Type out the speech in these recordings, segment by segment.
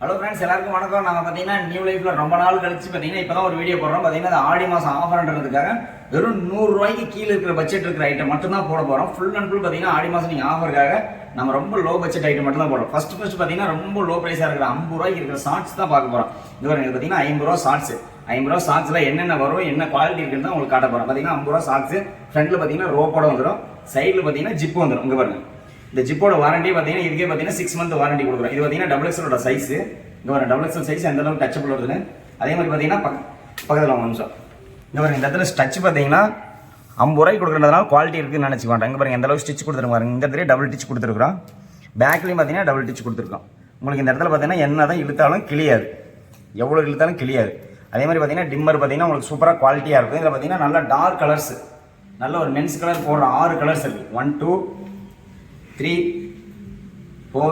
Hello friends, எல்லாருக்கும் வணக்கம். நாங்கள் பார்த்தீங்கன்னா நியூ லைஃப்ல ரொம்ப நாள் கழிச்சு பார்த்தீங்கன்னா இப்போ தான் ஒரு வீடியோ போடுறோம். பார்த்தீங்கன்னா ஆடி மாதம் ஆஃபர்ன்றதுக்காக வெறும் 100 ரூபாய்க்கு கீழே இருக்கிற பட்ஜெட் இருக்கிற ஐட்டம் மட்டும் தான் போட போகிறோம். ஃபுல் அண்ட் ஃபுல் பார்த்தீங்கன்னா ஆடி மாதம் நீங்கள் ஆஃபருக்காக நம்ம ரொம்ப லோ பட்ஜெட் ஐட்டம் மட்டும் தான் போடுறோம். ஃபர்ஸ்ட் பார்த்தீங்கன்னா ரொம்ப லோ ப்ரைஸாக இருக்கிற 50 ரூபாய்க்கு இருக்கிற ஷார்ட்ஸ் தான் பார்க்க போகிறோம். இது வரைக்கும் பார்த்தீங்கன்னா 50 ரூபா ஷார்ட்ஸ். 50 ரூபா ஷார்ட்ஸில் என்னென்ன வரும், என்ன குவாலிட்டி இருக்குன்னு தான் உங்களுக்கு காட்ட போகிறோம். பார்த்தீங்கன்னா 50 ரூபா ஷார்ட்ஸ் ஃப்ரண்ட்டில் பார்த்தீங்கன்னா ரோப்போட வந்துடும், சைடில் பார்த்தீங்கன்னா ஜிப் வந்துடும். இங்கே பாருங்க, இந்த ஜிப்போட வாரண்டி பார்த்தீங்கன்னா இதுக்கே பார்த்தீங்கன்னா 6 மந்த் வாரண்டி கொடுக்குறோம். இது பார்த்தீங்கன்னா டபுள் எக்ஸலோட சைஸ். இங்கே வர டபுள் எக்ஸல் சைஸ் எந்த அளவுக்கு டச்சபிள் வருதுன்னு அதே மாதிரி பார்த்தீங்கன்னா பக்கத்தில் 1 நிமிஷம் இங்கே பாருங்க. இந்த இடத்துல ஸ்டச் பார்த்தீங்கன்னா 50 ரூபாய்க்கு கொடுக்குறதுனால குவாலிட்டி இருக்குன்னு நினச்சிக்க மாட்டேன். இங்கே பாருங்க எந்த அளவுக்கு ஸ்டிச் கொடுத்துருங்க பாருங்க. இந்த இடத்துல டபுள் டிச் கொடுத்துருக்குறோம், பேக்லேயும் பார்த்தீங்கன்னா டபுள் டிச் கொடுத்துருக்கோம். உங்களுக்கு இந்த இடத்துல பார்த்தீங்கன்னா என்ன தான் இழுத்தாலும் கிளியாது, எவ்வளோ இழுத்தாலும் கிளியாது. அதே மாதிரி பார்த்தீங்கன்னா டிம்மர் பார்த்தீங்கன்னா உங்களுக்கு சூப்பராக குவாலிட்டியாக இருக்கும். இதில் பார்த்தீங்கன்னா நல்ல டார்க் கலர்ஸ், நல்ல ஒரு மென்ஸ் கலர் போடுற 6 கலர்ஸ் இருக்குது. 1 2 3 4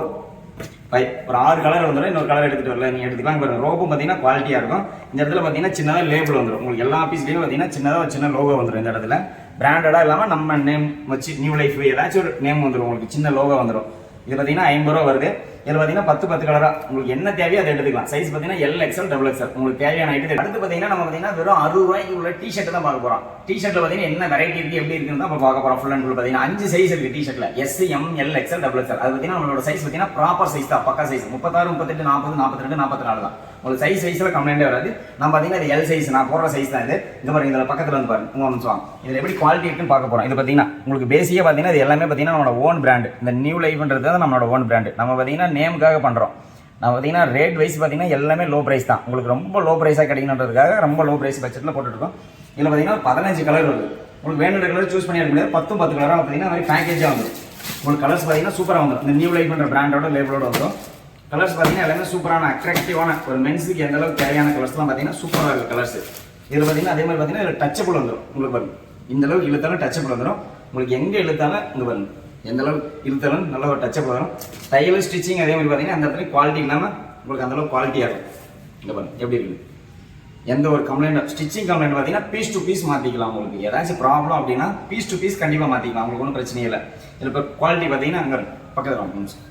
5 ஒரு 6 கலர் வந்துடும். இன்னொரு கலர் எடுத்துகிட்டு வரல, நீங்கள் எடுத்துக்கலாம். பாருங்க ரோப்பும் பார்த்தீங்கன்னா குவாலிட்டியாக இருக்கும். இந்த இடத்துல பார்த்தீங்கன்னா சின்னதாக லேபிள் வந்துடும். உங்களுக்கு எல்லா பீஸ்லேயும் பார்த்தீங்கன்னா சின்னதாக ஒரு சின்ன லோகோ வந்துடும். இந்த இடத்துல பிராண்டடாக இல்லாமல் நம்ம நேம் வச்சு நியூ லைஃப் ஏதாச்சும் ஒரு நேம் வந்துடும், உங்களுக்கு சின்ன லோகோ வந்துடும். இது பார்த்தீங்கன்னா 50 ரூபா வருது. இதில் பார்த்தீங்கன்னா 10 கலராக உங்களுக்கு என்ன தேவையோ அதை எடுத்துக்கலாம். சைஸ் பார்த்தீங்கன்னா XL டபுள் XL உங்களுக்கு தேவையான ஐட்டம். அடுத்து பார்த்தீங்கன்னா நம்ம பார்த்தீங்கன்னா வெறும் 60 ரூபாய்க்கு உள்ள டிஷர்ட் தான் பார்க்க போகிறோம். டிஷர்ட்டில் பார்த்தீங்கன்னா என்ன வெரைட்டி இருக்குது, எப்படி இருக்குன்னு தான் பார்க்க போகிறோம். ஃபுல் அண்ட் ஃபுல் பார்த்தீங்கன்னா 5 சைஸ் இருக்குது டிஷர்ட்டில். S M L XL double XL. அது பார்த்தீங்கன்னா நம்மளோட சைஸ் பார்த்தீங்கன்னா ப்ராப்பர் சைஸ் தான், பக்கா சைஸ். 36 38 40 42 44 தான். உங்களுக்கு சைஸில் கம்ப்ளைண்டே வராது. நம்ம பார்த்தீங்கன்னா இது L சைஸ், நான் போடுற சைஸ் தான் இது. இந்த பாருங்க, இதில் பக்கத்தில் வந்து பாருங்க, உங்க நிமிஷம் இதில் எப்படி குவாலிட்டி இருக்குன்னு பார்க்க போகிறோம். இது பார்த்தீங்கன்னா உங்களுக்கு பேசிக்காக பார்த்தீங்கன்னா இது எல்லாமே பார்த்தீங்கன்னா நம்மளோட ஓன் பிராண்ட். இந்த நியூ லைஃப்ன்றது தான் நம்மளோட ஓன் பிராண்ட். நம்ம பார்த்தீங்கன்னா நேமுக்காக பண்ணுறோம். நம்ம பார்த்தீங்கன்னா ரேட் வைஸ் பார்த்தீங்கன்னா எல்லாமே லோ ப்ரைஸ் தான். உங்களுக்கு ரொம்ப லோ ப்ரைஸாக கிடைக்கணுன்றதுக்காக ரொம்ப லோ ப்ரைஸ் பட்ஜெட்டில் போட்டுருக்கோம். இதில் பார்த்தீங்கன்னா 15 கலர் வருது. உங்களுக்கு வேணுன்ற கலர் சூஸ் பண்ணி எடுக்க முடியாது. 10 கலராக பார்த்தீங்கன்னா மாதிரி பேக்கேஜாக வந்துடும். உங்களுக்கு கலர்ஸ் பார்த்தீங்கன்னா சூப்பராக வந்துடும். இந்த நியூ லைஃப்ன்ற பிராண்டோட லேபிளோட வந்துடும். கலர்ஸ் பார்த்தீங்கன்னா எல்லாமே சூப்பரான அட்ராக்டிவான ஒரு மென்ஸுக்கு எந்த அளவுக்கு தேவையான கலர்ஸ்லாம் பார்த்தீங்கன்னா சூப்பராக இருக்குது கலர்ஸ். இதில் பார்த்தீங்கன்னா அதே மாதிரி பார்த்தீங்கன்னா இதில் டச்சபிள் வந்துடும். உங்களுக்கு பாருங்க, இந்த அளவுக்கு இழுத்தாலும் டச்சபிள் வந்துடும். உங்களுக்கு எங்கே இழுத்தாலும் இங்கே பாருங்க, எந்த அளவுக்கு இழுத்தாலும் நல்ல ஒரு டச்சபிள் வரும். தையல் ஸ்டிச்சிங் அதே மாதிரி பார்த்தீங்கன்னா அந்த இடத்துல குவாலிட்டி இல்லாமல் உங்களுக்கு அந்தளவுக்கு குவாலிட்டியாக இருக்கும். இங்கே பாருங்க எப்படி இருக்குது. எந்த ஒரு கம்ப்ளைண்ட், ஸ்டிச்சிங் கம்ப்ளைண்ட் பார்த்தீங்கன்னா பீஸ் டு பீஸ் மாற்றிக்கலாம். உங்களுக்கு ஏதாச்சும் ப்ராப்ளம் அப்படின்னா பீஸ் டு பீஸ் கண்டிப்பாக மாற்றிக்கலாம். உங்களுக்கு ஒன்றும் பிரச்சனையே இல்லை. இதில் இப்போ குவாலிட்டி பார்த்தீங்கன்னா அங்கே பக்கத்தில்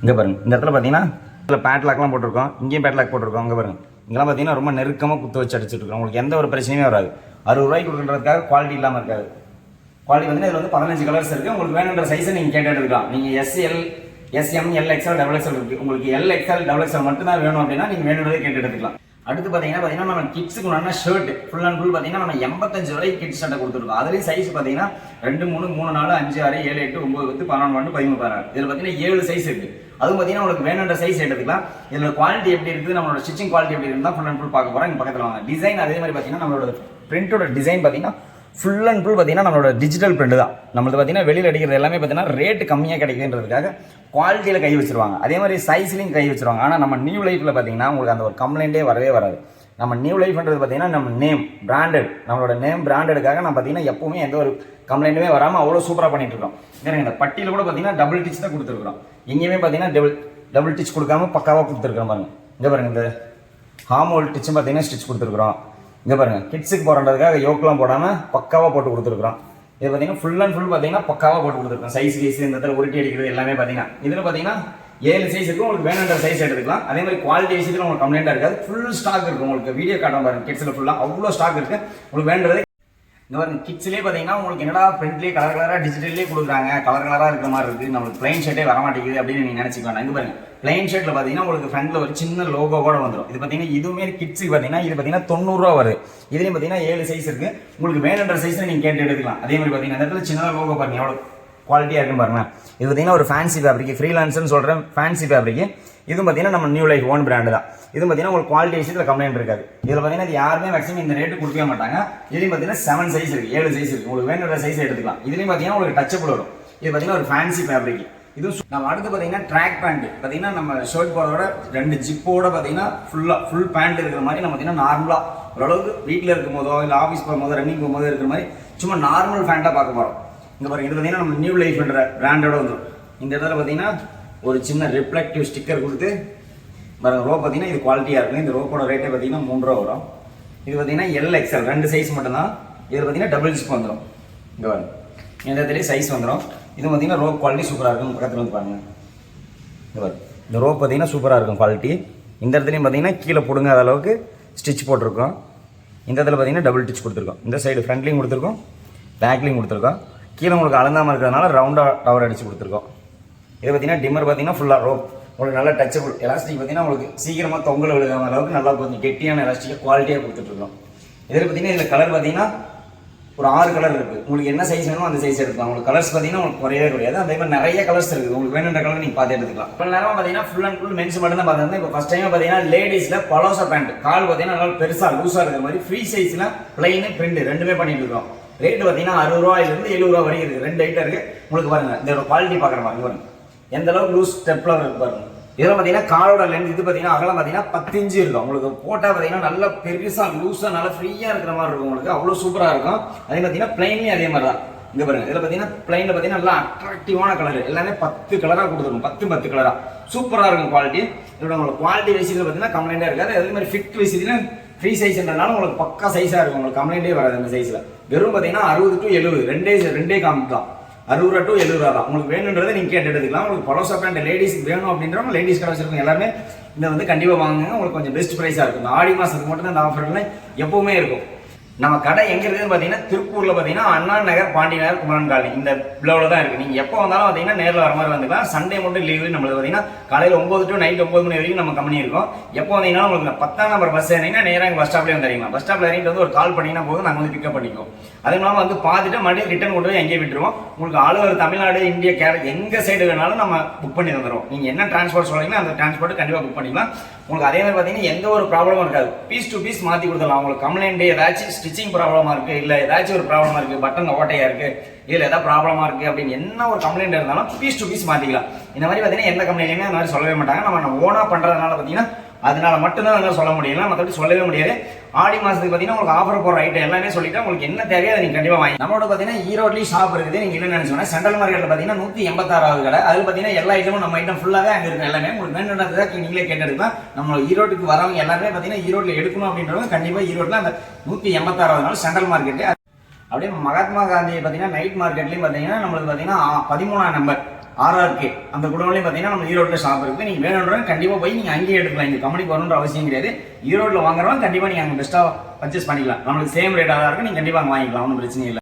இங்கே பாருங்க, இந்த இடத்துல பார்த்தீங்கன்னா இதில் பேட்லாக்லாம் போட்டிருக்கோம், இங்கேயும் பேட்லாக் போட்டிருக்கோம். இங்கே பாருங்க, இங்கெல்லாம் பார்த்தீங்கன்னா ரொம்ப நெருக்கமாக குத்து வச்சு அடிச்சுட்டு உங்களுக்கு எந்த ஒரு பிரச்சனையுமே வராது. 60 ரூபாய்க்கு கொடுக்குறதுக்காக குவாலிட்டி இல்லாமல் இருக்காது. குவாலிட்டி பார்த்தீங்கன்னா இதில் வந்து 15 கலர்ஸ் இருக்குது. உங்களுக்கு வேணுன்ற சைஸை நீங்கள் கேட்டு எடுத்துக்கலாம். நீங்கள் SL SM L XL double XL இருக்குது. உங்களுக்கு L XL டபுள் XL மட்டும் தான் வேணும் அப்படின்னா நீங்கள் வேணுன்றதை கேட்டு எடுத்துக்கலாம். அடுத்து பார்த்தீங்கன்னா நம்ம கிட்ஸுக்கு உண்டான ஷர்ட் ஃபுல் அண்ட் ஃபுல் பார்த்தீங்கன்னா நம்ம 85 ரூபாய்க்கு கிட்ஸ் ஷர்ட்டை கொடுத்துருக்கோம். அதுலேயும் சைஸ் பார்த்தீங்கன்னா 2 3 3 4 5 6 7 8 9 10 11 12 13 16. இதில் பார்த்தீங்கன்னா 7 சைஸ் இருக்குது. அதுவும் பார்த்தீங்கன்னா உங்களுக்கு வேணுன்ற சைஸ் எடுத்துக்கலாம். இதில் குவாலிட்டி எப்படி இருக்குது, நம்மளோட ஸ்டிச்சிங் குவாலிட்டி எப்படி இருந்தால் ஃபுல் அண்ட் ஃபுல் பார்க்க போகிறோம். இங்கே பக்கத்தில் வாங்க. டிசைன் அதே மாதிரி பார்த்தீங்கன்னா நம்மளோட பிரிண்டோட டிசைன் பார்த்தீங்கன்னா ஃபுல் அண்ட் ஃபுல் பார்த்தீங்கன்னா நம்மளோட டிஜிட்டல் பிரிண்ட் தான். நம்மளுக்கு பார்த்தீங்கன்னா வெளியில் அடிக்கிறது எல்லாமே பார்த்தீங்கன்னா ரேட்டு கம்மியாக கிடைக்குதுன்றதுக்காக குவாலிட்டியில் கை வச்சிருவாங்க. அதே மாதிரி சைஸ்லையும் கை வச்சிருவாங்க. ஆனால் நம்ம நியூ லைஃப்பில் பார்த்தீங்கன்னா உங்களுக்கு அந்த ஒரு கம்ப்ளைண்ட்டே வரவே வராது. நம்ம நியூ லைஃப்ன்றது பார்த்தீங்கன்னா நம்ம நேம் பிராண்டட், நம்மளோட நேம் பிராண்டடுக்காக நம்ம பார்த்தீங்கன்னா எப்பவுமே எந்த ஒரு கம்ப்ளைண்ட்டுமே வராமல் அவ்வளோ சூப்பராக பண்ணிட்டு இருக்கோம். இந்த பட்டியில் கூட பார்த்தீங்கன்னா டபுள் டிச் தான் கொடுத்துருக்குறோம். எங்கேயுமே பார்த்தீங்கன்னா டபுள் டிச் கொடுக்காம பக்காவாக கொடுத்துருக்குறோம். பாருங்க, இங்கே பாருங்க, இந்த ஹார்மோல் டிச்சும் பார்த்தீங்கன்னா ஸ்டிச் கொடுத்துருக்குறோம். இங்கே பாருங்க, கிட்ஸுக்கு போடுறதுக்காக யோக்கெலாம் போடாமல் பக்காவாக போட்டு கொடுத்துருக்குறோம். இது பார்த்தீங்கன்னா ஃபுல் அண்ட் ஃபுல் பார்த்தீங்கன்னா பக்காவாக போட்டு கொடுத்துருக்கோம். சைஸ் கேஸ் இந்த இடத்துல உருட்டி அடிக்கிறது எல்லாமே பார்த்தீங்கன்னா இதில் பார்த்தீங்கன்னா 7 சைஸ் இருக்கும். உங்களுக்கு வேணுன்ற சைஸ் எடுத்துக்கலாம். அதே மாதிரி குவாலிட்டி விஷயத்தில் உங்களுக்கு கம்ப்ளைண்டாக இருக்காது. ஃபுல் ஸ்டாக் இருக்கும். உங்களுக்கு வீடியோ காட்டும் பாருங்க, கிட்ஸில் ஃபுல்லாக அவ்வளோ ஸ்டாக் இருக்குது. உங்களுக்கு வேண்டது இந்த மாதிரி கிட்ஸ்லேயே பார்த்தீங்கன்னா உங்களுக்கு என்னடா பிரிண்ட்லேயே கலர் கலராக டிஜிட்டல்லேயே கொடுக்குறாங்க, கலர் கலராக இருக்கிற மாதிரி இருக்குது, நம்மளுக்கு பிளைன் ஷர்ட்டே வர மாட்டேங்குது அப்படின்னு நீங்கள் நினச்சிக்கலாம். இங்கே பாருங்க, பிளைன் ஷர்ட்டில் பார்த்தீங்கன்னா உங்களுக்கு ஃப்ரண்ட்டில் ஒரு சின்ன லோகோவோட வந்துடும். இது பார்த்தீங்கன்னா இதுவுமே கிட்ஸுக்கு பார்த்தீங்கன்னா இது பார்த்தீங்கன்னா 90 ரூபா வருது. இதுலேயும் பார்த்தீங்கன்னா 7 சைஸ் இருக்குது. உங்களுக்கு வேணுன்ற சைஸை நீங்கள் கேட்டு எடுத்துக்கலாம். அதே மாதிரி பார்த்தீங்கன்னா இந்த இடத்துல சின்னதாக லோகோ பாருங்க எவ்வளோ குவாலிட்டியாக இருக்குன்னு பாருங்க. இது பார்த்தீங்கன்னா ஒரு ஃபேன்சி ஃபேப்ரிக், ஃப்ரீலான்ஸ்னு சொல்கிறேன் ஃபேன்சி ஃபேப்ரிக். இதுவும் பார்த்தீங்கன்னா நம்ம நியூ லைஃப் ஓன் பிராண்டு தான். இதுவும் பார்த்தீங்கன்னா உங்களுக்கு குவாலிட்டி விஷயத்தில் கம்ப்ளைண்ட் இருக்காது. இதில் பார்த்தீங்கன்னா இது யாருமே மேக்ஸிமம் இந்த ரேட்டு கொடுக்கவே மாட்டாங்க. இதுலேயும் பார்த்தீங்கன்னா 7 சைஸ் இருக்குது, 7 சைஸ் இருக்குது. உங்களுக்கு வேணுன்ற சைஸ் எடுத்துக்கலாம். இதுலேயும் பார்த்தீங்கன்னா உங்களுக்கு டச்சபிள் வரும். இது பார்த்தீங்கன்னா ஒரு ஃபேன்சி ஃபேப்ரிக். இதுவும் நம்ம அடுத்து பார்த்தீங்கன்னா ட்ராக் பேண்ட். பார்த்தீங்கன்னா நம்ம ஷர்ட் போடுறதோட 2 ஜிப்போட பார்த்தீங்கன்னா ஃபுல் பேண்ட் இருக்கிற மாதிரி நம்ம பார்த்தீங்கன்னா நார்மலாக ஓரளவுக்கு வீட்டில் இருக்கும் போதோ இல்லை ஆஃபீஸ் போகும்போதோ ரன்னிங் போகும்போதோ இருக்கிற மாதிரி சும்மா நார்மல் பேண்ட்டாக பார்க்க போகிறோம். இங்கே பாருங்க, இது பார்த்தீங்கன்னா நம்ம நியூ லைஃப்ன்ற பிராண்டோட வந்துடும். இந்த இடத்துல பார்த்தீங்கன்னா ஒரு சின்ன ரிஃப்ளெக்டிவ் ஸ்டிக்கர் கொடுத்து பாருங்க. ரோப் பார்த்தீங்கன்னா இது குவாலிட்டியாக இருக்கும். இந்த ரோப்போட ரேட்டே பார்த்தீங்கன்னா 3 ரூபா வரும். இது பார்த்தீங்கன்னா L XL 2 சைஸ் மட்டும்தான். இது பார்த்தீங்கன்னா டபுள் ஜிப் வந்துடும். இங்கே பாருங்க, இந்த இடத்துலேயே சைஸ் வந்துடும். இது பார்த்தீங்கன்னா ரோப் குவாலிட்டி சூப்பராக இருக்கும். பக்கத்தில் வந்து பாருங்க, இங்கே பாருங்க இந்த ரோப் பார்த்தீங்கன்னா சூப்பராக இருக்கும் குவாலிட்டி. இந்த இடத்துலையும் பார்த்தீங்கன்னா கீழே பிடுங்காத அளவுக்கு ஸ்டிச் போட்டிருக்கோம். இந்த இடத்துல பார்த்தீங்கன்னா டபுள் ஸ்டிச் கொடுத்துருக்கோம். இந்த சைடு ஃப்ரண்ட்லையும் கொடுத்துருக்கோம், பேக்லையும் கொடுத்துருக்கோம். கீழே உங்களுக்கு அலங்காமல் இருக்கிறதுனால ரவுண்டாக டவர் அடித்து கொடுத்துருக்கோம். இது பார்த்தீங்கன்னா டிம்மர் பார்த்தீங்கன்னா ஃபுல்லாக ரோப் உங்களுக்கு நல்லா டச்சபிள் எலாஸ்டிக் பார்த்தீங்கன்னா உங்களுக்கு சீக்கிரமாக தொங்கல் விழுகாம அளவுக்கு நல்லா கொஞ்சம் கெட்டியான எலாஸ்டிக்காக குவாலிட்டியாக கொடுத்துட்ருக்கோம். இதில் பார்த்தீங்கன்னா இதில் கலர் பார்த்தீங்கன்னா ஒரு 6 கலர் இருக்குது. உங்களுக்கு என்ன சைஸ் வேணுமோ அந்த சைஸ் எடுக்கலாம். உங்களுக்கு கலர்ஸ் பார்த்தீங்கன்னா உங்களுக்கு குறையவே கிடையாது. அதே மாதிரி நிறைய கலர்ஸ் இருக்குது. உங்களுக்கு வேணுன்ற கலர் நீங்கள் பார்த்து எடுத்துக்கலாம். இப்போ நேரம் பார்த்தீங்கன்னா ஃபுல் அண்ட் ஃபுல் மென்ஸ் மட்டும் தான் பார்த்துருந்தேன். இப்போ ஃபஸ்ட் டைம் பார்த்தீங்கன்னா லேடிஸில் பலோசா பேண்ட் கால் பார்த்தீங்கன்னா நல்லா பெருசாக லூஸாக இருக்கிற மாதிரி ஃப்ரீ சைஸில் பிளைனு பிரிண்ட் ரெண்டுமே பண்ணிட்டு இருக்கோம். ரேட்டு பார்த்தீங்கன்னா 60 ரூபாயிலிருந்து 70 ரூபா வரைக்கும் இருக்குது. 2 ஐட்டம் இருக்குது. உங்களுக்கு பாருங்கள் இதோட குவாலிட்டி பார்க்குற மாதிரி பாருங்க எந்த அளவுக்கு லூஸ் ஸ்டெப்பில் இருக்கு பாருங்க. இதில் பார்த்தீங்கன்னா காலோட லென்த் இது பார்த்தீங்கன்னா அகலம் பார்த்தீங்கன்னா 10 இன்ச்சு இருக்கும். உங்களுக்கு போட்டால் பார்த்தீங்கன்னா நல்லா பெருசாக லூஸாக நல்லா ஃப்ரீயாக இருக்கிற மாதிரி இருக்கும். உங்களுக்கு அவ்வளோ சூப்பராக இருக்கும். அதே பார்த்தீங்கன்னா பிளைன்லேயும் அதே மாதிரி தான். இங்கே பாருங்க இதில் பார்த்தீங்கன்னா பிளைனில் பார்த்தீங்கன்னா நல்லா அட்ராக்டிவான கலர் எல்லாமே 10 கலராக கொடுத்துருக்கும். 10 கலராக சூப்பராக இருக்கும் குவாலிட்டி. இதோட உங்களுக்கு குவாலிட்டி வைஸில் பார்த்தீங்கன்னா கம்ப்ளைண்டாக இருக்காது. அதே மாதிரி ஃபிட் வைஸில் ஃப்ரீ சைஸ்ன்றனால உங்களுக்கு பக்கா சைஸாக இருக்கும். உங்களுக்கு கம்ப்ளைண்டே வராது அந்த சைஸில். வெறும் பார்த்தீங்கன்னா 60 to 70 ரெண்டே காமிக் தான். 60 ரூபா to 70 ரூபா தான். உங்களுக்கு வேணுன்றதை நீங்கள் கேட்டு எடுத்துக்கலாம். உங்களுக்கு பலோசா பேண்ட் லேடிஸ்க்கு வேணும் அப்படின்றவங்க லேடிஸ் கடை வச்சிருக்கோம் எல்லாருமே இந்த வந்து கண்டிப்பாக வாங்குங்க. உங்களுக்கு கொஞ்சம் பெஸ்ட் ப்ரைஸாக இருக்கும். இந்த ஆடி மாதத்துக்கு மட்டும் தான் இந்த ஆஃபர்ல எப்பவுமே இருக்கும். நம்ம கடை எங்க இருக்குன்னு பார்த்தீங்கன்னா திருப்பூர்ல பார்த்தீங்கன்னா அண்ணா நகர், பாண்டி நகர், குமரன் காலனி இந்த பிளவுல தான் இருக்கு. நீங்க எப்போ வந்தாலும் பார்த்தீங்கன்னா நேரில் வர மாதிரி வந்துக்கலாம். சண்டே மட்டும் லீவு நம்மளுக்கு பார்த்தீங்கன்னா காலையில் 9 to நைட் 9 மணி வரைக்கும் நம்ம கம்பெனி இருக்கும். எப்போ வந்தீங்கன்னா உங்களுக்கு 10ஆம் நம்பர் பஸ் ஏறிங்கன்னா நேராக பஸ் ஸ்டாப்லேயே வந்துடுறீங்களா. பஸ் ஸ்டாப்ல இறங்கிட்டு வந்து ஒரு கால் பண்ணிங்கன்னா போதும், நாங்கள் வந்து பிக்கப் பண்ணிக்குவோம். அது இல்லாமல் வந்து பார்த்துட்டு மறுபடியும் ரிட்டர்ன் கொண்டு போய் எங்கேயே விட்டுருவோம். உங்களுக்கு all over Tamil Nadu, India, Kerala எங்க சைடு வேணாலும் நம்ம புக் பண்ணி தந்துடுவோம். நீங்க என்ன டிரான்ஸ்போர்ட் சொல்றீங்களோ அந்த டிரான்ஸ்போர்ட் கண்டிப்பாக புக் பண்ணிக்கலாம். உங்களுக்கு அதே மாதிரி பார்த்தீங்கன்னா எந்த ஒரு ப்ராப்ளமும் இருக்காது. பீஸ் டு பீஸ் மாற்றி கொடுத்துடலாம். உங்களுக்கு கம்ப்ளைண்ட் ஏதாச்சும் ஸ்டிச்சிங் ப்ராப்ளமா இருக்கு, இல்ல ஏதாச்சும் ஒரு ப்ராப்ளமா இருக்கு, பட்டன் ஓட்டையா இருக்கு, இதுல ஏதாவது ப்ராப்ளமா இருக்கு அப்படின்னு என்ன ஒரு கம்ப்ளைண்ட் இருந்தாலும் பீஸ் டு பீஸ் மாத்திக்கலாம். இந்த மாதிரி பார்த்தீங்கன்னா எந்த கம்பெனிலையுமே அந்த மாதிரி சொல்லவே மாட்டாங்க. நம்ம ஓனா பண்றதுனால பார்த்தீங்கன்னா அதனால மட்டும்தான் சொல்ல முடியல, மற்றபடி சொல்லவே முடியாது. ஆடி மாசத்துக்கு பார்த்தீங்கன்னா உங்களுக்கு ஆஃபர் போற ஐட்டம் எல்லாமே சொல்லிட்டு உங்களுக்கு என்ன தேவையோ அதை நீங்க கண்டிப்பா வாங்கி. நம்மளோட பார்த்தீங்கன்னா ஈரோட்லயும் ஷாப் இருக்குது. நீங்க என்ன நினைச்சோன்னா சென்ட்ரல் மார்க்கெட்ல பார்த்தீங்கன்னா 186வது கடை. அது பார்த்தீங்கன்னா எல்லா ஐட்டமும் நம்ம ஐட்டம் ஃபுல்லாவே அங்க இருக்கு. எல்லாமே உங்களுக்கு வேணுன்றதுக்கு நீங்களே கேட்டு எடுக்கலாம். நம்ம ஈரோட்டுக்கு வரவங்க எல்லாருமே பார்த்தீங்கன்னா ஈரோட்ல எடுக்கணும் அப்படின்றவங்க கண்டிப்பா ஈரோட்ல அந்த 186வது நாள் சென்ட்ரல் மார்க்கெட். அப்படியே மகாத்மா காந்தி பார்த்தீங்கன்னா நைட் மார்க்கெட்லயும் பார்த்தீங்கன்னா நம்மளுக்கு பார்த்தீங்கன்னா 13ஆம் நம்பர் RRK அந்த குடோன்லையும் பார்த்தீங்கன்னா நம்ம ஈரோட்டில் ஷாப் இருக்குது. நீங்கள் வேணுன்றவங்க கண்டிப்பாக போய் நீங்கள் அங்கேயே எடுக்கலாம். இங்கே கம்பெனிக்கு வரணுன்ற அவசியம் கிடையாது. ஈரோட்டில் வாங்குறவங்க கண்டிப்பாக நீங்கள் அங்கே பெஸ்ட்டாக பர்ச்சேஸ் பண்ணிக்கலாம். நம்மளுக்கு சேம் ரேட்டாக தான் இருக்கும். நீங்கள் கண்டிப்பாக அங்கே வாங்கிக்கலாம். ஒன்றும் பிரச்சனை இல்லை.